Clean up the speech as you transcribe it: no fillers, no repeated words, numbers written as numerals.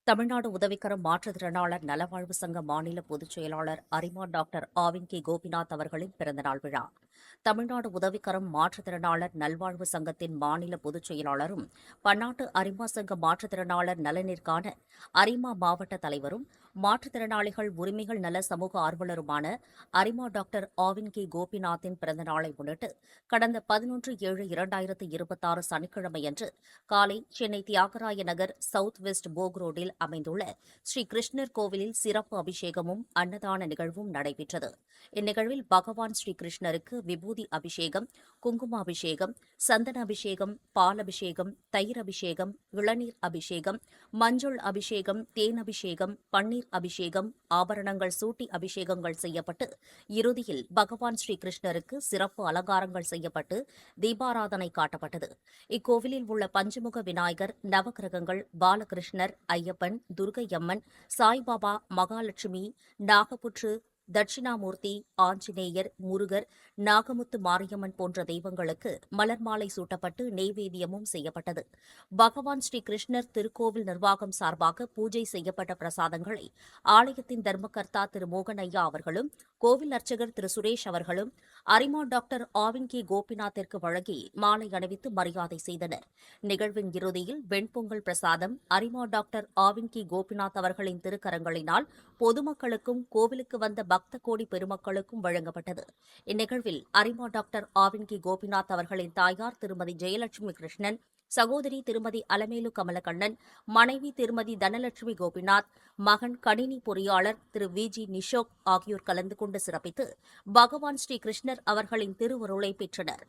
தமிழ்நாடு உதவிக்கரம் மாற்றுத்திறனாளர் நலவாழ்வு சங்க மாநில பொதுச் செயலாளர் அரிமா டாக்டர் ஆவின் கே கோபிநாத் அவர்களின் பிறந்தநாள் விழா. தமிழ்நாடு உதவிக்கரம் மாற்றுத்திறனாளர் நல்வாழ்வு சங்கத்தின் மாநில பொதுச் செயலாளரும் பன்னாட்டு அரிமா சங்க மாற்றுத்திறனாளர் நலனிற்கான அரிமா மாவட்ட தலைவரும் மாற்றுத்திறனாளிகள் உரிமைகள் நல சமூக ஆர்வலருமான அரிமா டாக்டர் ஆவின் கே கோபிநாத்தின் பிறந்தநாளை முன்னிட்டு கடந்த 11/7/2026 சனிக்கிழமையன்று காலை சென்னை தியாகராய நகர் சவுத் வெஸ்ட் போக் ரோடில் அமைந்துள்ள ஸ்ரீ கிருஷ்ணர் கோவிலில் சிறப்பு அபிஷேகமும் அன்னதான நிகழ்வும் நடைபெற்றது. இந்நிகழ்வில் பகவான் ஸ்ரீ கிருஷ்ணருக்கு விபூதி அபிஷேகம், குங்கும அபிஷேகம், சந்தன அபிஷேகம், பால் அபிஷேகம், தயிர் அபிஷேகம், இளநீர் அபிஷேகம், மஞ்சள் அபிஷேகம், தேன் அபிஷேகம், பன்னீர் அபிஷேகம், ஆபரணங்கள் சூட்டி அபிஷேகங்கள் செய்யப்பட்டு இறுதியில் பகவான் ஸ்ரீ கிருஷ்ணருக்கு சிறப்பு அலங்காரங்கள் செய்யப்பட்டு தீபாராதனை காட்டப்பட்டது. இக்கோவிலில் உள்ள பஞ்சமுக விநாயகர், நவகிரகங்கள், பாலகிருஷ்ணர், ஐயப்பன், துர்க்கையம்மன், சாய்பாபா, மகாலட்சுமி, நாகப்புற்று, தட்சிணாமூர்த்தி, ஆஞ்சநேயர், முருகர், நாகமுத்து மாரியம்மன் போன்ற தெய்வங்களுக்கு மலர் மாலை சூட்டப்பட்டு நெய்வேத்தியமும் செய்யப்பட்டது. பகவான் ஸ்ரீ கிருஷ்ணர் திருக்கோவில் நிர்வாகம் சார்பாக பூஜை செய்யப்பட்ட பிரசாதங்களை ஆலயத்தின் தர்மகர்த்தா திரு மோகன் ஐயா அவர்களும், கோவில் அர்ச்சகர் திரு சுரேஷ் அவர்களும் அரிமா டாக்டர் ஆவின் கே கோபிநாத்திற்கு வழங்கி மாலை அணிவித்து மரியாதை செய்தனர். நிகழ்வின் இறுதியில் வெண்பொங்கல் பிரசாதம் அரிமா டாக்டர் ஆவின் கே கோபிநாத் அவர்களின் திருக்கரங்களினால் பொதுமக்களுக்கும் கோவிலுக்கு வந்த பக்த கோடி பெருமக்களுக்கும் வழங்கப்பட்டது. இந்நிகழ்வில் அரிமா டாக்டர் ஆவின் கே கோபிநாத் அவர்களின் தாயார் திருமதி ஜெயலட்சுமி கிருஷ்ணன், சகோதரி திருமதி அலமேலு கமலக்கண்ணன், மனைவி திருமதி தனலட்சுமி கோபிநாத், மகன் கணினி பொறியாளர் திரு வி.ஜி. நிஷோக் ஆகியோர் கலந்து கொண்டு சிறப்பித்து பகவான் ஸ்ரீ கிருஷ்ணர் அவர்களின் திருவருளை பெற்றனர்.